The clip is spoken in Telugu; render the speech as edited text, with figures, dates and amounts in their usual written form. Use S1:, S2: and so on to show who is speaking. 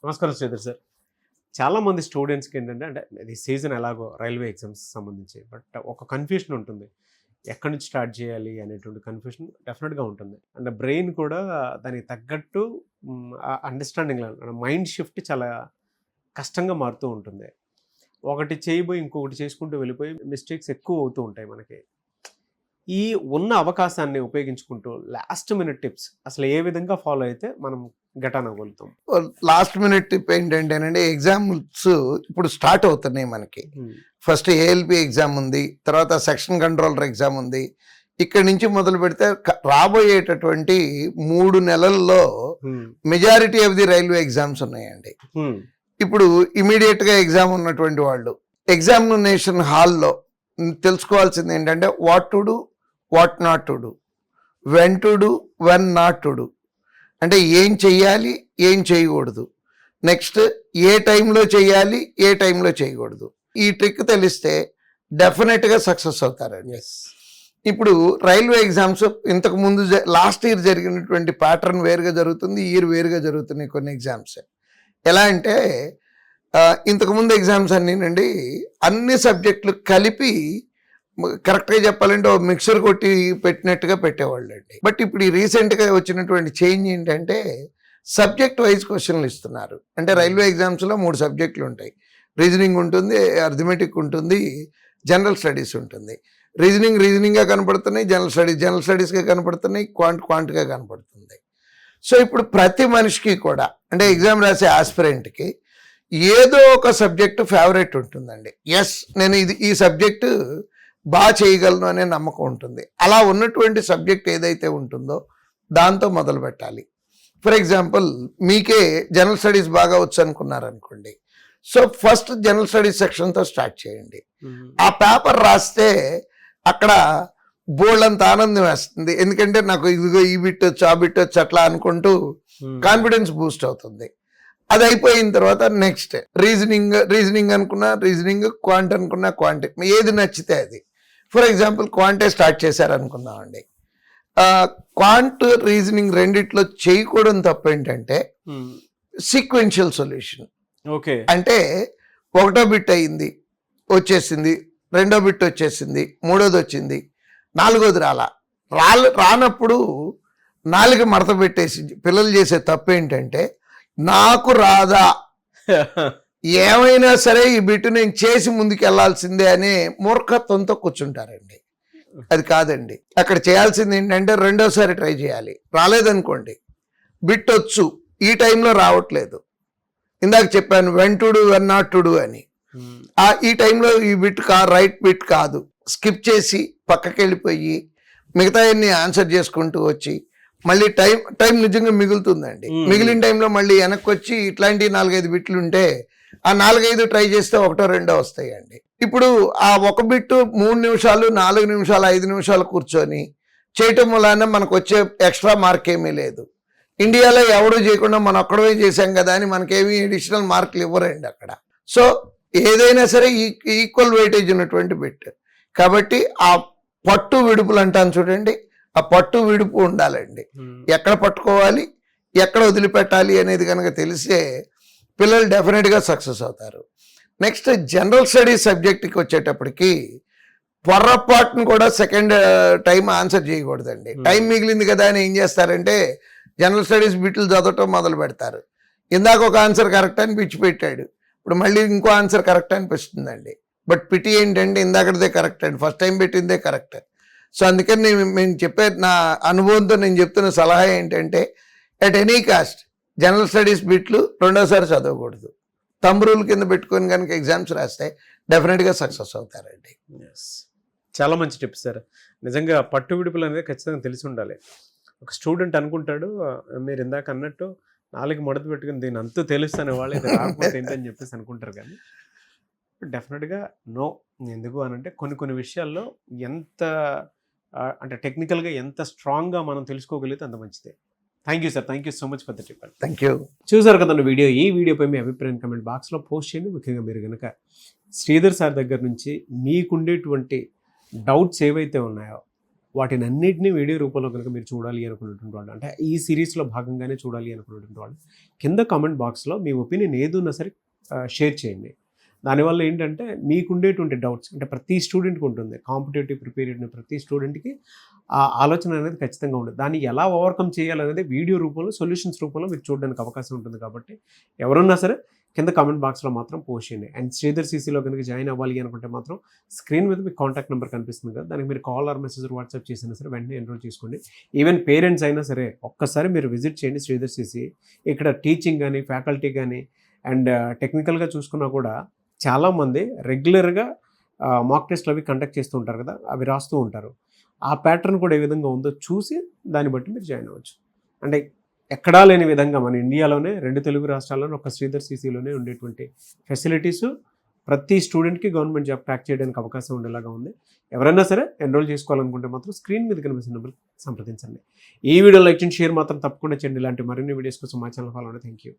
S1: నమస్కారం శ్రీధర్ సార్. చాలామంది స్టూడెంట్స్‌కి ఏంటంటే అంటే ఇది సీజన్ ఎలాగో రైల్వే ఎగ్జామ్స్ సంబంధించి. బట్ ఒక కన్‌ఫ్యూషన్ ఉంటుంది. ఎక్కడి నుంచి స్టార్ట్ చేయాలి అనేటువంటి కన్‌ఫ్యూషన్ డెఫినిట్‌గా ఉంటుంది. అండ్ బ్రెయిన్ కూడా దానికి తగ్గట్టు అండర్‌స్టాండింగ్‌లో మైండ్ షిఫ్ట్ చాలా కష్టంగా మారుతూ ఉంటుంది. ఒకటి చేయబోయి ఇంకొకటి చేసుకుంటూ వెళ్ళిపోయి మిస్టేక్స్ ఎక్కువ అవుతూ ఉంటాయి మనకి. ఈ ఉన్న అవకాశాన్ని ఉపయోగించుకుంటూ లాస్ట్ మినిట్ టిప్స్ అసలు ఏ విధంగా ఫాలో అయితే మనం గెటాన్ అవ్వగలుగుతాం?
S2: లాస్ట్ మినిట్ టిప్ ఏంటంటేనండి, ఎగ్జామ్స్ ఇప్పుడు స్టార్ట్ అవుతున్నాయి మనకి. ఫస్ట్ ఏఎల్పి ఎగ్జామ్ ఉంది, తర్వాత సెక్షన్ కంట్రోలర్ ఎగ్జామ్ ఉంది. ఇక్కడి నుంచి మొదలు పెడితే రాబోయేటటువంటి 3 నెలల్లో majority of the railway exams ఉన్నాయండి. ఇప్పుడు ఇమీడియట్ గా ఎగ్జామ్ ఉన్నటువంటి వాళ్ళు ఎగ్జామినేషన్ హాల్లో తెలుసుకోవాల్సింది ఏంటంటే what to do, what not to do, when to do, when not to do. అంటే ఏం చెయ్యాలి, ఏం చేయకూడదు, నెక్స్ట్ ఏ టైంలో చేయాలి, ఏ టైంలో చేయకూడదు. ఈ ట్రిక్ తెలిస్తే డెఫినెట్గా సక్సెస్ అవుతారండి. ఇప్పుడు రైల్వే ఎగ్జామ్స్ ఇంతకు ముందు లాస్ట్ ఇయర్ జరిగినటువంటి ప్యాటర్న్ వేరుగా జరుగుతుంది, ఈ ఇయర్ వేరుగా జరుగుతున్నాయి కొన్ని ఎగ్జామ్స్. ఎలా అంటే ఇంతకుముందు ఎగ్జామ్స్ అన్నీనండి అన్ని సబ్జెక్టులు కలిపి కరెక్ట్గా చెప్పాలంటే ఓ మిక్సర్ కొట్టి పెట్టినట్టుగా పెట్టేవాళ్ళు అండి. బట్ ఇప్పుడు ఈ రీసెంట్గా వచ్చినటువంటి చేంజ్ ఏంటంటే సబ్జెక్ట్ వైజ్ క్వశ్చన్లు ఇస్తున్నారు. అంటే రైల్వే ఎగ్జామ్స్లో 3 సబ్జెక్టులు ఉంటాయి. రీజనింగ్ ఉంటుంది, అర్థమెటిక్ ఉంటుంది, జనరల్ స్టడీస్ ఉంటుంది. రీజనింగ్గా కనపడుతున్నాయి, జనరల్ స్టడీస్గా కనపడుతున్నాయి, క్వాంట్గా కనపడుతుంది. సో ఇప్పుడు ప్రతి మనిషికి కూడా అంటే ఎగ్జామ్ రాసే ఆస్పిరెంట్కి ఏదో ఒక సబ్జెక్టు ఫేవరెట్ ఉంటుందండి. ఎస్, నేను ఈ సబ్జెక్టు బాగా చేయగలను అనే నమ్మకం ఉంటుంది. అలా ఉన్నటువంటి సబ్జెక్ట్ ఏదైతే ఉంటుందో దాంతో మొదలు పెట్టాలి. ఫర్ ఎగ్జాంపుల్ మీకే జనరల్ స్టడీస్ బాగా వచ్చు అనుకున్నారనుకోండి, సో ఫస్ట్ జనరల్ స్టడీస్ సెక్షన్తో స్టార్ట్ చేయండి. ఆ పేపర్ రాస్తే అక్కడ బోల్డంత ఆనందం వేస్తుంది. ఎందుకంటే నాకు ఇదిగో ఈ బిట్ వచ్చు, ఆ బిట్ వచ్చు అట్లా అనుకుంటూ కాన్ఫిడెన్స్ బూస్ట్ అవుతుంది. అది అయిపోయిన తర్వాత నెక్స్ట్ రీజనింగ్ అనుకున్నా రీజనింగ్, క్వాంట్ అనుకున్నా క్వాంట్, ఏది నచ్చితే అది. ఫర్ ఎగ్జాంపుల్ క్వాంటే స్టార్ట్ చేశారనుకుందామండి. క్వాంట్ రీజనింగ్ రెండిట్లో చేయకూడదు తప్పు ఏంటంటే సీక్వెన్షియల్ సొల్యూషన్.
S1: ఓకే,
S2: అంటే ఒకటో బిట్ అయింది వచ్చేసింది, రెండో బిట్ వచ్చేసింది, మూడోది వచ్చింది, నాలుగోది రానప్పుడు 4 మడత పెట్టేసి పిల్లలు చేసే తప్పు ఏంటంటే నాకు రాదా, ఏమైనా సరే ఈ బిట్టు నేను చేసి ముందుకు వెళ్లాల్సిందే అనే మూర్ఖత్వంతో కూర్చుంటారండి. అది కాదండి. అక్కడ చేయాల్సింది ఏంటంటే రెండోసారి ట్రై చేయాలి. రాలేదనుకోండి, బిట్ వచ్చు, ఈ టైంలో రావట్లేదు, ఇందాక చెప్పాను when to do, when not to do అని. ఈ టైంలో ఈ బిట్ రైట్ బిట్ కాదు, స్కిప్ చేసి పక్కకి వెళ్ళిపోయి మిగతా ఆన్సర్ చేసుకుంటూ వచ్చి మళ్ళీ టైం నిజంగా మిగులుతుందండి. మిగిలిన టైంలో మళ్ళీ వెనక్కి వచ్చి ఇట్లాంటి 4-5 బిట్లు ఉంటే ఆ 4-5 ట్రై చేస్తే 1-2 వస్తాయండి. ఇప్పుడు ఆ ఒక బిట్టు 3 నిమిషాలు, 4 నిమిషాలు, 5 నిమిషాలు కూర్చొని చేయటం వలన మనకు వచ్చే ఎక్స్ట్రా మార్క్ ఏమీ లేదు. ఇండియాలో ఎవడూ చేయకుండా మనం ఒక్కడమే చేసాం కదా అని మనకేమీ అడిషనల్ మార్కులు ఇవ్వరండి అక్కడ. సో ఏదైనా సరే ఈక్వల్ వెయిటేజ్ ఉన్నటువంటి బిట్ కాబట్టి ఆ పట్టు విడుపులు అంటాను చూడండి, ఆ పట్టు విడుపు ఉండాలండి. ఎక్కడ పట్టుకోవాలి, ఎక్కడ వదిలిపెట్టాలి అనేది కనుక తెలిసే పిల్లలు డెఫినెట్గా సక్సెస్ అవుతారు. నెక్స్ట్ జనరల్ స్టడీస్ సబ్జెక్ట్కి వచ్చేటప్పటికి పొర్రపాటును కూడా సెకండ్ టైం ఆన్సర్ చేయకూడదండి. టైం మిగిలింది కదా అని ఏం చేస్తారంటే జనరల్ స్టడీస్ బిట్లు చదవటం మొదలు పెడతారు. ఇందాక ఒక ఆన్సర్ కరెక్ట్ అని పెట్టాడు, ఇప్పుడు మళ్ళీ ఇంకో ఆన్సర్ కరెక్ట్ అనిపిస్తుందండి. బట్ పిటి ఏంటంటే ఇందాకదే కరెక్ట్ అండి, ఫస్ట్ టైం పెట్టిందే కరెక్ట్. సో అందుకని నేను చెప్పే నా అనుభవంతో నేను చెప్తున్న సలహా ఏంటంటే at any cost general studies బిట్లు రెండోసారి చదవకూడదు. థంబ్ రూల్ కింద పెట్టుకొని కనుక ఎగ్జామ్స్ రాస్తే డెఫినెట్గా సక్సెస్ అవుతారండి.
S1: చాలా మంచి టిప్స్ సార్. నిజంగా పట్టు విడుపులు అనేది ఖచ్చితంగా తెలిసి ఉండాలి. ఒక స్టూడెంట్ అనుకుంటాడు, మీరు ఇందాక అన్నట్టు 4 మడత పెట్టుకుని దీని అంతా తెలుస్తానే వాళ్ళు ఇది రాకపోతే ఏంటని చెప్పేసి అనుకుంటారు. కానీ డెఫినెట్గా నో. ఎందుకు అనంటే కొన్ని విషయాల్లో ఎంత అంటే టెక్నికల్గా ఎంత స్ట్రాంగ్గా మనం తెలుసుకోగలిగితే అంత మంచిదే. Thank you sir, thank you so much for the tip.
S2: Thank you.
S1: చూసారు కదండి వీడియో. ఈ వీడియోపై మీ అభిప్రాయం కమెంట్ బాక్స్లో పోస్ట్ చేయండి. ముఖ్యంగా మీరు కనుక శ్రీధర్ సార్ దగ్గర నుంచి మీకుండేటువంటి డౌట్స్ ఏవైతే ఉన్నాయో వాటిని అన్నిటినీ వీడియో రూపంలో కనుక మీరు చూడాలి అనుకున్నటువంటి వాళ్ళు, అంటే ఈ సిరీస్లో భాగంగానే చూడాలి అనుకున్నటువంటి వాళ్ళు, కింద కామెంట్ బాక్స్లో మీ ఒపీనియన్ ఏదున్నా సరే షేర్ చేయండి. దానివల్ల ఏంటంటే మీకుండేటువంటి డౌట్స్, అంటే ప్రతి స్టూడెంట్కి ఉంటుంది, కాంపిటేటివ్ ప్రిపేర్ అయిన ప్రతి స్టూడెంట్కి ఆ ఆలోచన అనేది ఖచ్చితంగా ఉంటుంది. దాన్ని ఎలా ఓవర్కమ్ చేయాలనేది వీడియో రూపంలో, సొల్యూషన్స్ రూపంలో మీరు చూడడానికి అవకాశం ఉంటుంది. కాబట్టి ఎవరున్నా సరే కింద కామెంట్ బాక్స్లో మాత్రం పోస్ట్ చేయండి. అండ్ శ్రీధర్ సీసీలో కనుక జాయిన్ అవ్వాలి అనుకుంటే మాత్రం స్క్రీన్ మీద మీకు కాంటాక్ట్ నెంబర్ కనిపిస్తుంది కదా, దానికి మీరు కాల్ ఆర్ మెసేజ్ వాట్సాప్ చేసినా సరే వెంటనే ఎన్రోల్ చేసుకోండి. ఈవెన్ పేరెంట్స్ అయినా సరే ఒక్కసారి మీరు విజిట్ చేయండి శ్రీధర్ సీసీ. ఇక్కడ టీచింగ్ కానీ, ఫ్యాకల్టీ కానీ, అండ్ టెక్నికల్గా చూసుకున్నా కూడా చాలామంది రెగ్యులర్గా మాక్ టెస్ట్లు అవి కండక్ట్ చేస్తూ ఉంటారు కదా, అవి రాస్తూ ఉంటారు. ఆ ప్యాటర్న్ కూడా ఏ విధంగా ఉందో చూసి దాన్ని బట్టి మీరు జాయిన్ అవ్వచ్చు. అంటే ఎక్కడా లేని విధంగా మన ఇండియాలోనే 2 తెలుగు రాష్ట్రాల్లోనే ఒక శ్రీధర్ సీసీలోనే ఉండేటువంటి ఫెసిలిటీసు ప్రతి స్టూడెంట్కి గవర్నమెంట్ జాబ్ క్రాక్ చేయడానికి అవకాశం ఉండేలాగా ఉంది. ఎవరైనా సరే ఎన్రోల్ చేసుకోవాలనుకుంటే మాత్రం స్క్రీన్ మీద కనిపిస్తున్న నెంబర్ సంప్రదించండి. ఈ వీడియో లైక్ చేయండి, షేర్ మాత్రం తప్పకుండా చేయండి. ఇలాంటి మరిన్ని వీడియోస్ కోసం మా ఛానల్ ఫాలో అవ్వండి. Thank you.